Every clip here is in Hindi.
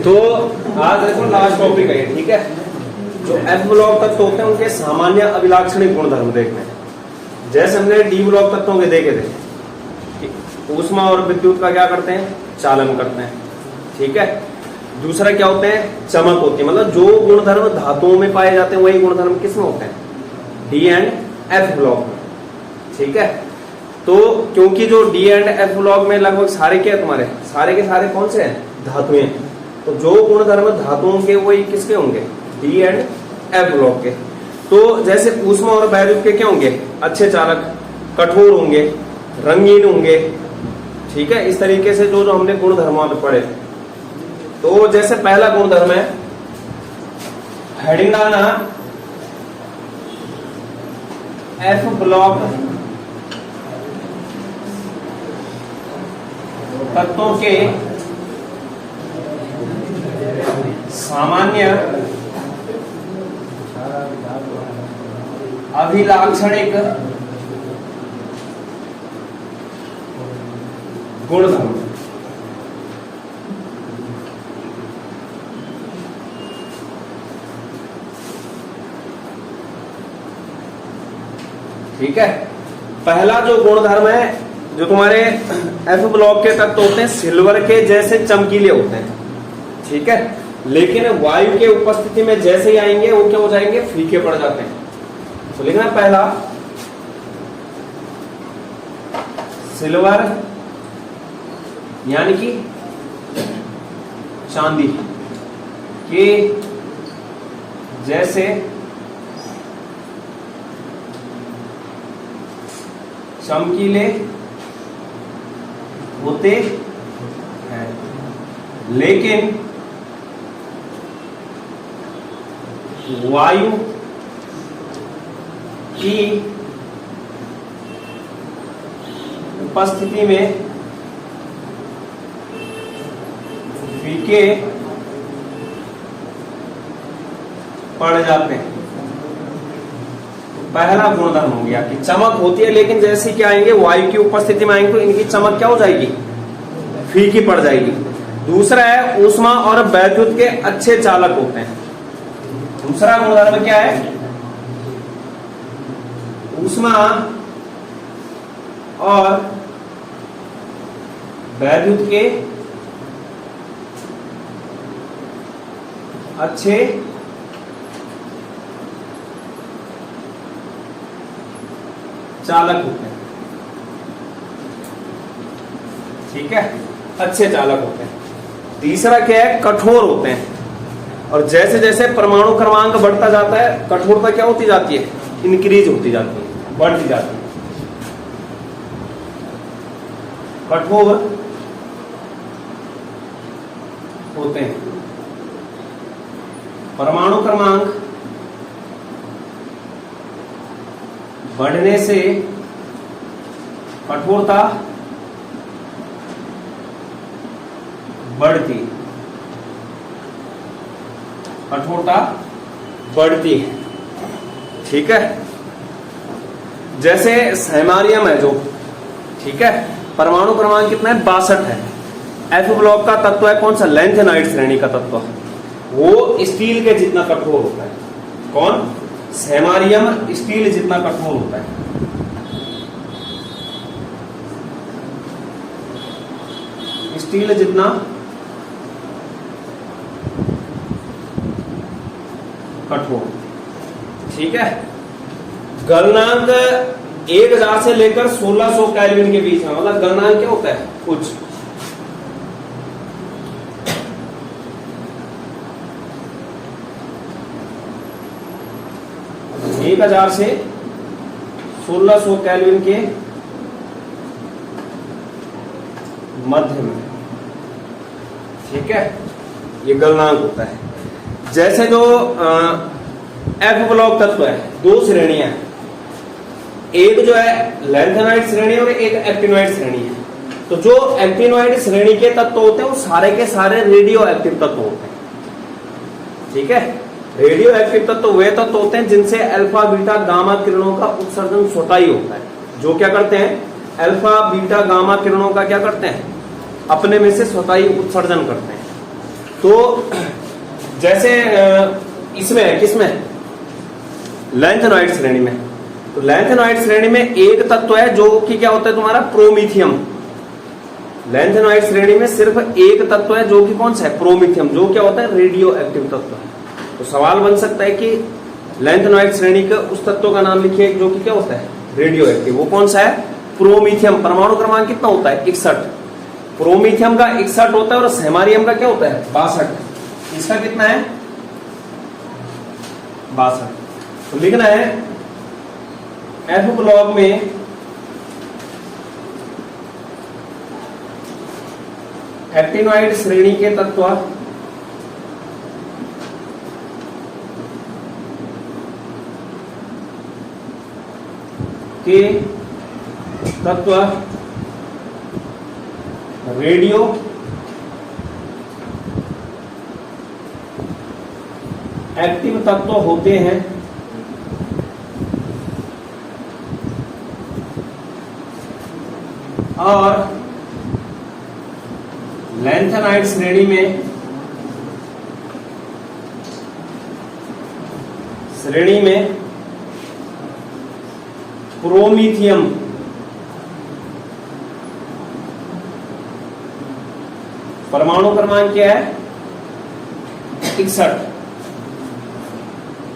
तो आज देखो लास्ट टॉपिक है, ठीक है। जो एफ ब्लॉक तत्व होते हैं उनके सामान्य अभिलाक्षणिक गुणधर्म देखने हैं। जैसे हमने डी ब्लॉक तत्वों के देखे थे, ऊष्मा और विद्युत का क्या करते हैं, चालन करते हैं, ठीक है। दूसरा क्या होते हैं, चमक होती है, मतलब जो गुणधर्म धातुओं में पाए जाते हैं वही गुणधर्म किसमें होते हैं, डी एंड एफ ब्लॉक में, ठीक है। तो क्योंकि जो डी एंड एफ ब्लॉक में लगभग सारे क्या तुम्हारे सारे के सारे कौन से हैं, धातुएं, तो जो गुणधर्म धातुओं के वही किसके होंगे, डी एंड एफ ब्लॉक के। तो जैसे ऊष्मा और वैद्युत के क्या होंगे, अच्छे चालक, कठोर होंगे, रंगीन होंगे, ठीक है। इस तरीके से जो जो हमने गुणधर्मों में पढ़े। तो जैसे पहला गुणधर्म है, हेडिंग डालना एफ ब्लॉक तत्वों के सामान्य अभिलाक्षणिक गुणधर्म। ठीक है। पहला जो गुणधर्म है, जो तुम्हारे एफ ब्लॉक के तत्व होते हैं सिल्वर के जैसे चमकीले होते हैं, ठीक है। लेकिन वायु के उपस्थिति में जैसे ही आएंगे वो क्या हो जाएंगे, फीके पड़ जाते हैं। तो लिखना पहला, सिल्वर यानी कि चांदी के जैसे चमकीले होते हैं, लेकिन वायु की उपस्थिति में फीके पड़ जाते हैं। पहला गुणधर्म हो गया कि चमक होती है, लेकिन जैसे क्या आएंगे, वायु की उपस्थिति में आएंगे तो इनकी चमक क्या हो जाएगी, फीकी पड़ जाएगी। दूसरा है ऊष्मा और वैद्युत के अच्छे चालक होते हैं। दूसरा गुणधर्म क्या है, ऊष्मा और वैद्युत के अच्छे चालक होते हैं, ठीक है, अच्छे चालक होते हैं। तीसरा क्या है, कठोर होते हैं। और जैसे जैसे परमाणु क्रमांक बढ़ता जाता है, कठोरता क्या होती जाती है, इंक्रीज होती जाती है, बढ़ती जाती है। कठोर होते हैं, परमाणु क्रमांक बढ़ने से कठोरता बढ़ती, कठोरता बढ़ती है, ठीक है। जैसे सैमारियम है जो, ठीक है, परमाणु क्रमांक कितना है, 62 है। एफ ब्लॉक का तत्व है कौन सा, लैंथेनाइड श्रेणी का तत्व, वो स्टील के जितना कठोर होता है। कौन, सैमारियम स्टील जितना कठोर होता है। स्टील जितना कठोर, ठीक है। गलनांक 1000 से लेकर 1600 केल्विन के बीच में, मतलब गलनांक क्या होता है, उच्च। 1000 से 1600 केल्विन के मध्य में, ठीक है, ये गलनांक होता है। जैसे जो एफ ब्लॉक तत्व है, दो श्रेणियां हैं, एक जो है लैंथेनाइड श्रेणी और एक एक्टिनोइड श्रेणी है। तो जो एक्टिनोइड श्रेणी के तत्व होते हैं वो सारे के सारे रेडियो एक्टिव तत्व होते हैं, ठीक है। रेडियो एक्टिव तत्व वे तत्व होते हैं जिनसे अल्फा बीटा गामा किरणों का उत्सर्जन स्वतः ही होता है, जो क्या करते हैं, अल्फा बीटा गामा किरणों का क्या करते हैं, अपने में से स्वतः ही उत्सर्जन करते हैं। तो जैसे इसमें है, किसमें, लैंथेनॉइड श्रेणी में। तो लैंथेनॉइड श्रेणी में एक तत्व है जो कि क्या होता है तुम्हारा, प्रोमीथियम। लैंथेनॉइड श्रेणी में सिर्फ एक तत्व है जो कि कौन सा है, प्रोमीथियम, जो क्या होता है, रेडियो एक्टिव तत्व है। तो सवाल बन सकता है कि लैंथेनॉइड श्रेणी का उस तत्व का नाम लिखिए जो कि क्या होता है, रेडियो एक्टिव। वो कौन सा है, प्रोमीथियम। परमाणु क्रमांक कितना होता है, 61। प्रोमीथियम का 61 होता है और सेमारियम का क्या होता है, 62। इसका कितना है, 62। तो लिखना है एफ ब्लॉक में एक्टिनॉइड श्रेणी के तत्व रेडियो एक्टिव तत्व होते हैं और लैंथेनॉइड श्रेणी में प्रोमीथियम परमाणु क्रमांक क्या है, 61।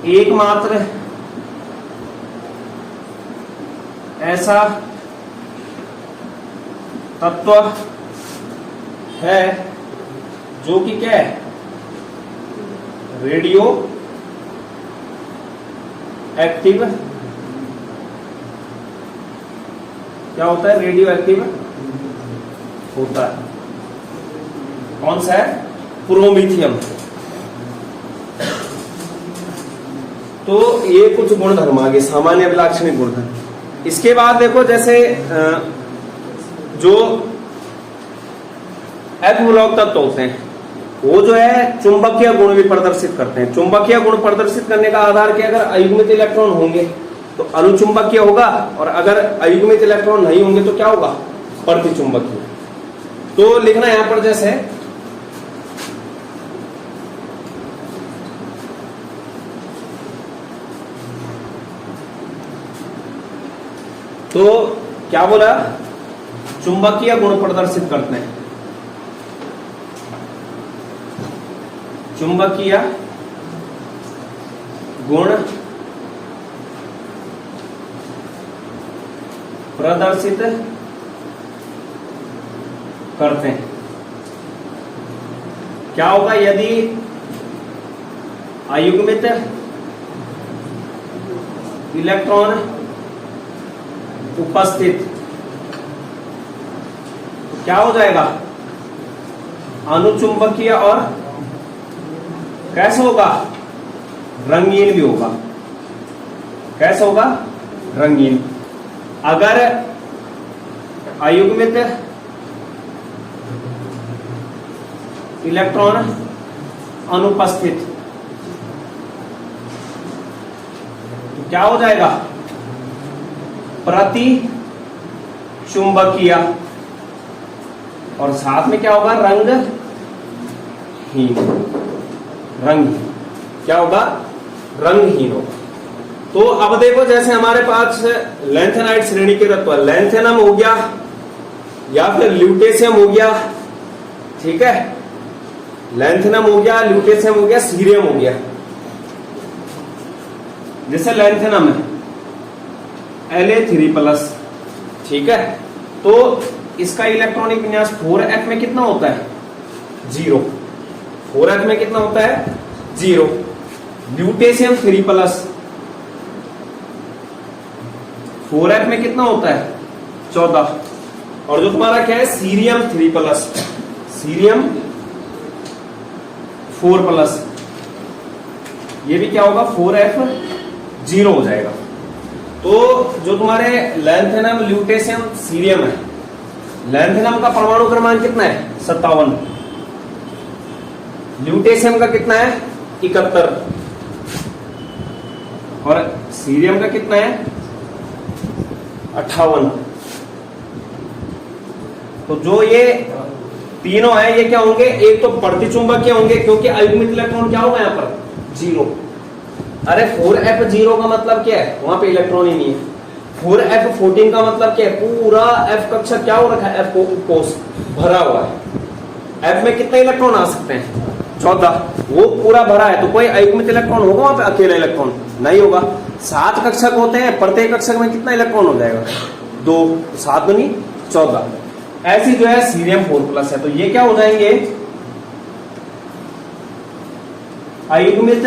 एकमात्र ऐसा तत्व है जो कि क्या है, रेडियो एक्टिव, क्या होता है, रेडियो एक्टिव होता है। कौन सा है, प्रोमीथियम। तो ये कुछ गुणधर्म आ गए, सामान्य अभिलाक्षणिक गुणधर्म। इसके बाद देखो, जैसे जो एफ ब्लॉक तत्व होते हैं वो जो है चुंबकीय गुण भी प्रदर्शित करते हैं। चुंबकीय गुण प्रदर्शित करने का आधार क्या, अगर अयुग्मित इलेक्ट्रॉन होंगे तो अनुचुंबकीय होगा, और अगर अयुग्मित इलेक्ट्रॉन नहीं होंगे तो क्या होगा, प्रतिचुंबकीय। तो लिखना यहां पर जैसे तो क्या बोला, चुंबकीय गुण प्रदर्शित करते हैं। चुंबकीय गुण प्रदर्शित करते हैं। क्या होगा, यदि अयुग्मित इलेक्ट्रॉन उपस्थित, तो क्या हो जाएगा, अनुचुंबकीय और कैसे होगा, रंगीन भी होगा। कैसे होगा, रंगीन। अगर अयुग्मित इलेक्ट्रॉन अनुपस्थित, तो क्या हो जाएगा, प्रति चुंबकीय, और साथ में क्या होगा, रंगहीन। रंगहीन क्या होगा, रंगहीन होगा। तो अब देखो, जैसे हमारे पास लैंथेनाइड श्रेणी के तत्व, लैंथेनम हो गया या फिर ल्यूटेशियम हो गया, ठीक है, लैंथेनम हो गया, ल्यूटेशियम हो गया, सीरियम हो गया। जैसे लैंथेनम है La3+, ठीक है, तो इसका इलेक्ट्रॉनिक विन्यास 4f में कितना होता है, 0। 4f में कितना होता है, 0। ल्यूटेशियम 3+, 4f में कितना होता है, 14। और जो तुम्हारा क्या है, सीरियम 3+, सीरियम 4+, ये भी क्या होगा, 4f 0 हो जाएगा। तो जो तुम्हारे लैंथेनम, ल्यूटेशियम, सीरियम है, लैंथेनम का परमाणु क्रमांक कितना है, 57। ल्यूटेशियम का कितना है, 71, और सीरियम का कितना है, 58। तो जो ये तीनों है, ये क्या होंगे, एक तो प्रतिचुंबकीय होंगे क्योंकि अयुग्मित इलेक्ट्रॉन क्या होगा यहाँ पर 0। अरे 4f0 का मतलब क्या है, वहां पे इलेक्ट्रॉन ही नहीं है। 4f14 का मतलब क्या है, पूरा f कक्षा क्या हो रखा है, f कोष भरा हुआ है। f में कितने इलेक्ट्रॉन आ सकते हैं, 14, वो पूरा भरा है, तो कोई अयुग्मित इलेक्ट्रॉन होगा वहां पे, अकेला इलेक्ट्रॉन नहीं होगा। 7 कक्षक होते हैं, प्रत्येक कक्षक में कितना इलेक्ट्रॉन हो जाएगा, 2, 7 दूनी 14। ऐसी जो है सीरियम 4+ है, तो ये क्या हो जाएंगे, अयुग्मित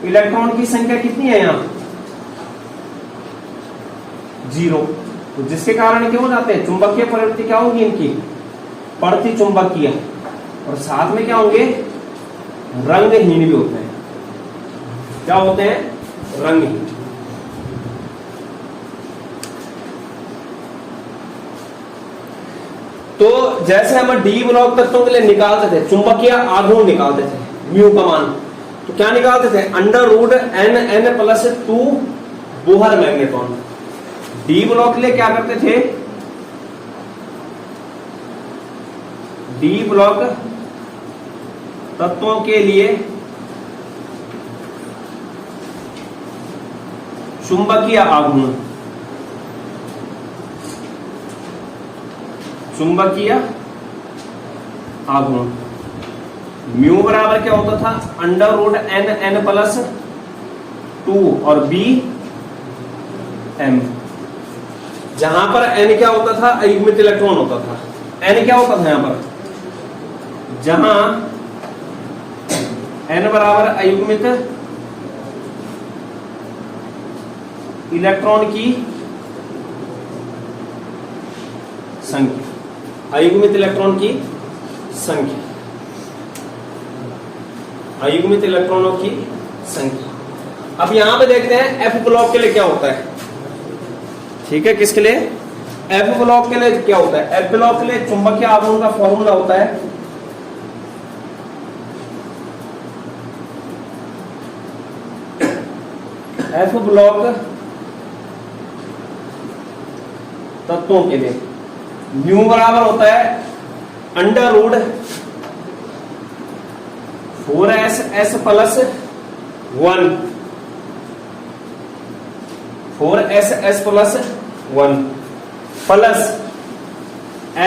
इलेक्ट्रॉन की संख्या कितनी है यहाँ 0, तो जिसके कारण क्या हो जाते हैं, चुंबकीय प्रवृत्ति क्या होगी इनकी, प्रतिचुंबकीय, और साथ में क्या होंगे, रंगहीन भी होते हैं। क्या होते हैं, रंगहीन। तो जैसे हम डी ब्लॉक तत्वों के लिए निकालते थे, चुंबकीय आघूर्ण निकालते थे, म्यू का मान, तो क्या निकालते थे, √n+2 Bohr magnetron. D block के लिए क्या करते थे, डी ब्लॉक तत्वों के लिए चुंबकीय आघूर्ण, चुंबकीय आघूर्ण म्यू बराबर क्या होता था, √n+2 और b m, जहां पर n क्या होता था, अयुग्मित इलेक्ट्रॉन होता था। n क्या होता था यहां पर, जहां n बराबर अयुग्मित इलेक्ट्रॉन की संख्या, अयुग्मित इलेक्ट्रॉन की संख्या, अयुग्मित इलेक्ट्रॉनों की संख्या। अब यहां पे देखते हैं एफ ब्लॉक के लिए क्या होता है, ठीक है, किसके लिए, एफ ब्लॉक के लिए क्या होता है, एफ ब्लॉक के लिए चुंबकीय आघूर्ण का फॉर्मूला होता है एफ ब्लॉक तत्वों के लिए म्यू बराबर होता है √4ss+1, 4ss+1 प्लस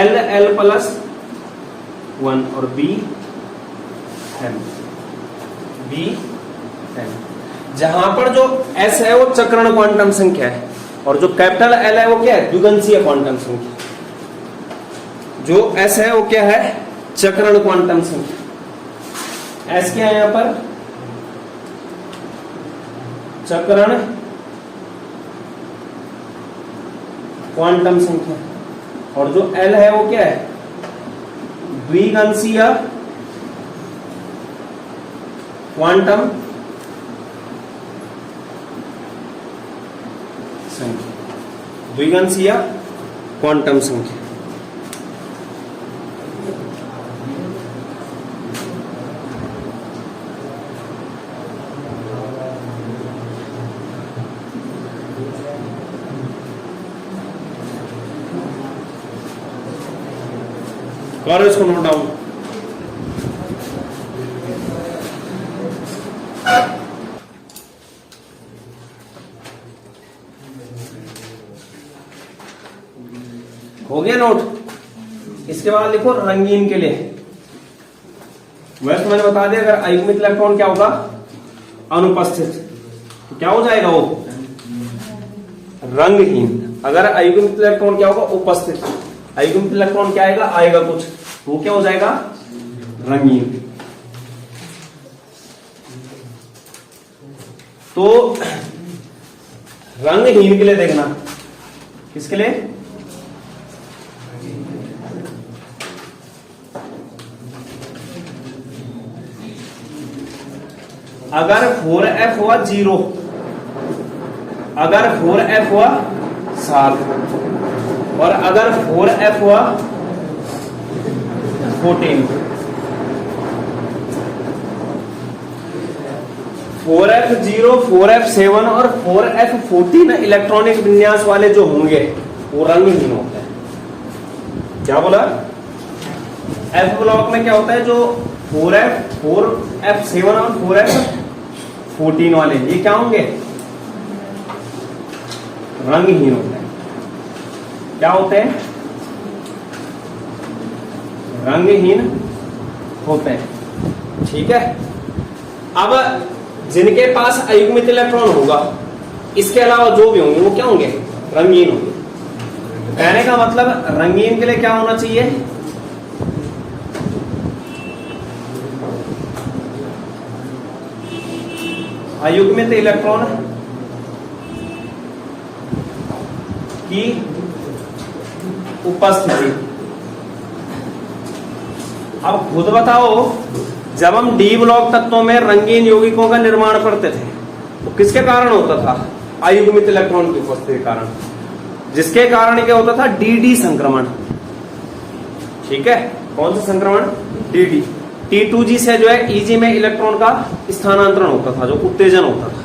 LL+1 और BM, जहां पर जो S है वो चक्रण क्वांटम संख्या है, और जो कैपिटल L है वो क्या है, द्विगंशीय क्वांटम संख्या। जो S है वो क्या है, चक्रण क्वांटम संख्या। S क्या है यहां पर, चक्रण क्वांटम संख्या, और जो L है वो क्या है, द्विगंशीय क्वांटम संख्या, द्विगंशीय क्वांटम संख्या। करो इसको नोट डाउन। हो गया नोट। इसके बाद लिखो रंगीन के लिए। वैसे मैंने बता दिया, अगर अयुग्मित इलेक्ट्रॉन क्या होगा, अनुपस्थित, तो क्या हो जाएगा वो, रंगहीन। अगर अयुग्मित इलेक्ट्रॉन क्या होगा, उपस्थित, अयुग्मित इलेक्ट्रॉन क्या आएगा, आएगा कुछ, तो क्या हो जाएगा, रंगीन। तो रंगहीन के लिए देखना, किसके लिए, अगर 4f हुआ 0, अगर 4f हुआ 7, और अगर 4f हुआ 14, 4f0, 4f7 और 4f14 इलेक्ट्रॉनिक विन्यास वाले जो होंगे वो रंगहीन होते हैं। क्या बोला, एफ ब्लॉक में क्या होता है, जो 4F7 और 4F14 वाले ये क्या होंगे, रंगहीन होते हैं। क्या होते हैं, रंगहीन होते हैं। ठीक है, अब जिनके पास अयुग्मित इलेक्ट्रॉन होगा, इसके अलावा जो भी होंगे वो क्या होंगे, रंगीन होंगे। कहने का मतलब रंगीन के लिए क्या होना चाहिए, अयुग्मित इलेक्ट्रॉन की उपस्थिति। अब खुद बताओ, जब हम डी ब्लॉक तत्वों में रंगीन यौगिकों का निर्माण करते थे तो किसके कारण होता था, अयुग्मित इलेक्ट्रॉन की उपस्थिति के कारण, जिसके कारण क्या होता था, डी संक्रमण। ठीक है, कौन सा संक्रमण, डी। T2G से जो है Eg में इलेक्ट्रॉन का स्थानांतरण होता था, जो उत्तेजन होता था।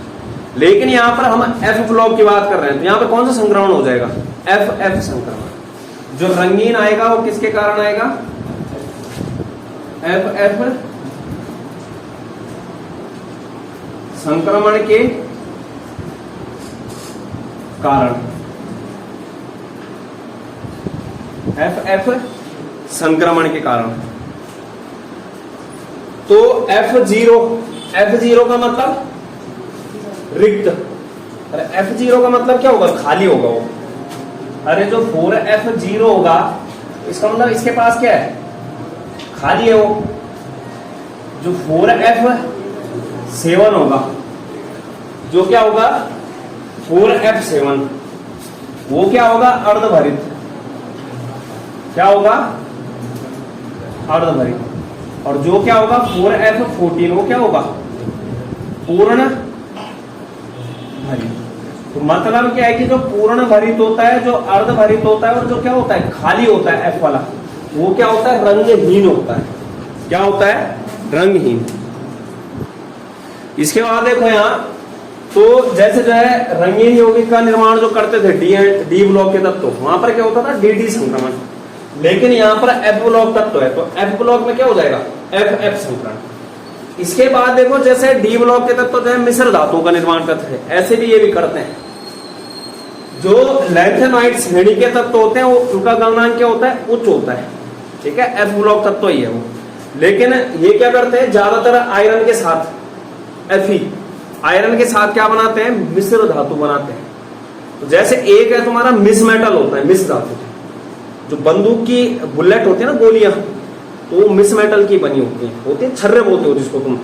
लेकिन यहां पर हम F ब्लॉक की बात कर रहे हैं, तो यहां पर कौन सा संक्रमण हो जाएगा, F संक्रमण। जो रंगीन आएगा वो किसके कारण आएगा, F संक्रमण के कारण, F संक्रमण के कारण। तो F0 का मतलब रिक्त, अरे F0 का मतलब क्या होगा, खाली होगा वो। अरे जो 4F0 होगा इसका मतलब इसके पास क्या है, खाली है वो। जो 4F7 होगा, जो क्या होगा 4F7, वो क्या होगा, अर्धभरित। क्या होगा, अर्धभरित। और जो क्या होगा 4F14, वो क्या होगा, पूर्ण भरित। तो मतलब क्या है कि जो पूर्ण भरित होता है, जो अर्धभरित होता है, और जो क्या होता है खाली होता है F वाला, वो क्या होता है, रंगहीन होता है। क्या होता है, रंगहीन। इसके बाद देखो यहां, तो जैसे जो है रंगीन यौगिक का निर्माण जो करते थे डी ब्लॉक के तत्व, वहां पर क्या होता था, डी संक्रमण। लेकिन यहां पर F ब्लॉक तत्व है, तो F ब्लॉक में क्या हो जाएगा, F संक्रमण। इसके बाद देखो, जैसे डी ब्लॉक के तत्व जो है मिश्र धातुओं का निर्माण करते हैं, ऐसे भी ये भी करते हैं। जो लैंथेनॉइड श्रेणी के तत्व होते हैं, वो उनका गलनांक क्या होता है, उच्च होता है। ठीक है, F ब्लॉक तत्व ही है वो। लेकिन ये क्या करते हैं, ज्यादातर आयरन के साथ, Fe आयरन के साथ क्या बनाते हैं, मिश्र धातु बनाते हैं। तो जैसे एक है तुम्हारा मिस मेटल होता है, मिस धातु, जो बंदूक की बुलेट होती है ना, गोलियां, तो वो मिस मेटल की बनी होती है, छर्रे बोलते हो जिसको तुम,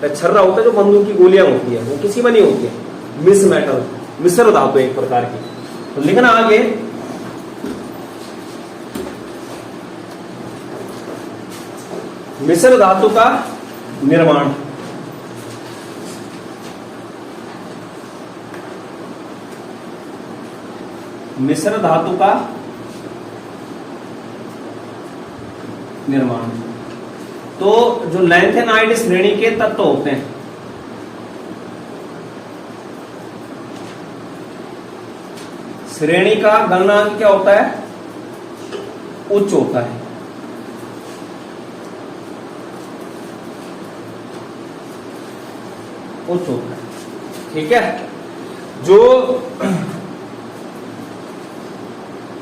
छर्रा होता है जो बंदूक की गोलियां होती है, वो किसी बनी होती है, मिस मेटल, मिश्र धातु एक प्रकार की। तो लिखना आगे, मिश्र धातु का निर्माण। मिश्र धातु का निर्माण। तो जो लैंथेनाइड श्रेणी के तत्व होते हैं, श्रेणी का गलनांक क्या होता है, उच्च होता है। उच्च होता है। ठीक है, जो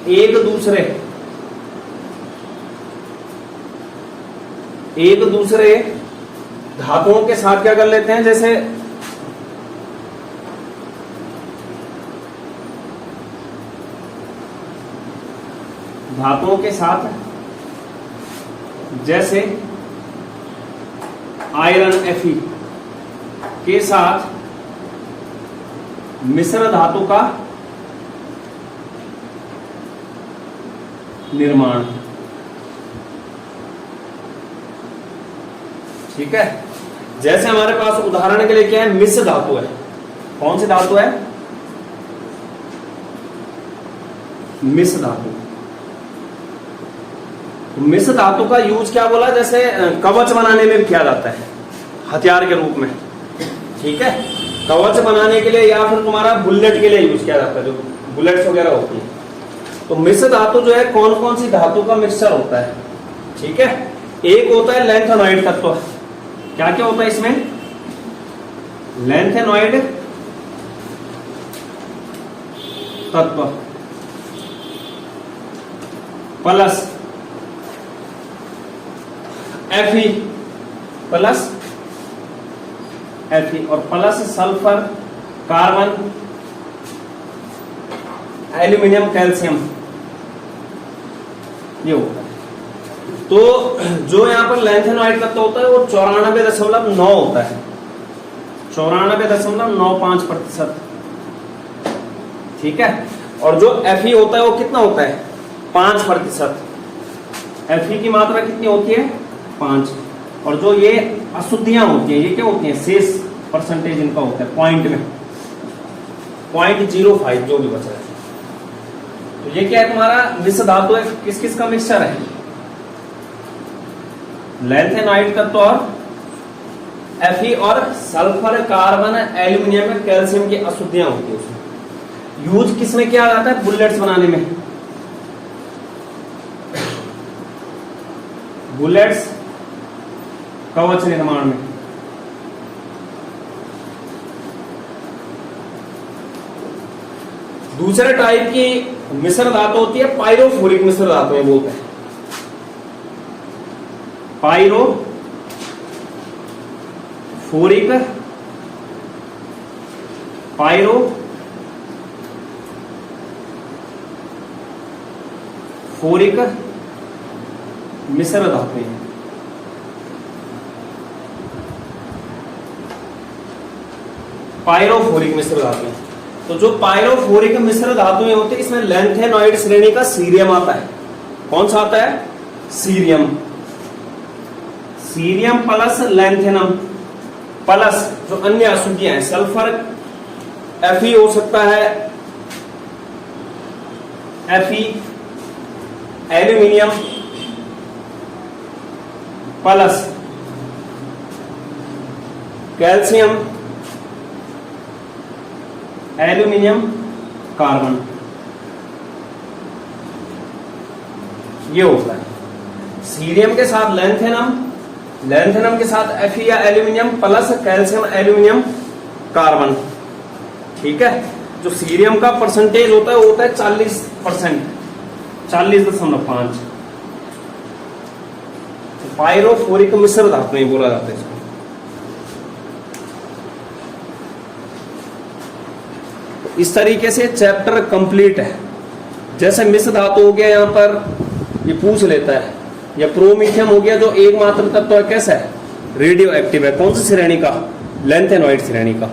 एक दूसरे धातुओं के साथ क्या कर लेते हैं, जैसे धातुओं के साथ, जैसे आयरन Fe के साथ मिश्र धातु का निर्माण। ठीक है, जैसे हमारे पास उदाहरण के लिए क्या है, मिश्र धातु है। कौन सी धातु है, मिश्र धातु। मिश्र धातु का यूज क्या बोला, जैसे कवच बनाने में भी किया जाता है, हथियार के रूप में। ठीक है, कवच बनाने के लिए या फिर तुम्हारा बुलेट के लिए यूज किया जाता है, जो बुलेट्स वगैरह होती है। तो मिश्र धातु जो है कौन कौन सी धातु का मिक्सचर होता है, ठीक है। एक होता है लैंथेनॉइड तत्व, क्या क्या होता है इसमें, लैंथेनॉइड तत्व प्लस Fe प्लस Fe और plus sulphur carbon aluminium calcium, ये होता है। तो जो यहां पर लैंथेनॉइड तत्व होता है वो 94.9 होता है, 94.95%, ठीक है। और जो Fe होता है वो कितना होता है, 5%। Fe की मात्रा कितनी होती है, 5। और जो ये अशुद्धियां होती हैं ये क्या होती हैं, शेष परसेंटेज इनका होता है पॉइंट में 0.05 जो भी बचा है। तो ये क्या है, तुम्हारा मिश्र धातु है, किस किस का मिक्सचर है, लैंथेनॉइड तत्व और Fe और सल्फर कार्बन एल्यूमिनियम कैल्शियम की अशुद्धियां होती है उसमें। यूज किसमें किया जाता है, बुलेट्स बनाने में, बुलेट्स कवच निर्माण में। दूसरे टाइप की मिश्र धातु होती है पायरोफोरिक मिश्र धातु में बोलते हैं, पायरोफोरिक मिश्र धातु है। पायरोफोरिक मिश्र धातु, तो जो पायरोफोरिक मिश्र धातुएं होती है इसमें लैंथेनॉइड श्रेणी का सीरियम आता है। कौन सा आता है, cerium, cerium plus lanthanum plus जो अन्य अशुद्धियां हैं, सल्फर Fe हो सकता है, Fe aluminium plus calcium aluminium carbon, ये होता है। सीरियम के साथ लैंथेनम, लैंथेनम के साथ Fe या aluminium plus calcium aluminium carbon, ठीक है। जो सीरियम का परसेंटेज होता है वो होता है 40%, 40.5। पायरोफोरिक मिश्र धातु नहीं बोला जाता है इसको। इस तरीके से चैप्टर कंप्लीट है। जैसे मिश्र धातु हो गया, यहां पर ये पूछ लेता है, या प्रोमीथियम हो गया जो एकमात्र तत्व है, कैसा है, रेडियो एक्टिव है, कौन सी श्रेणी का, लैंथेनॉइड श्रेणी का।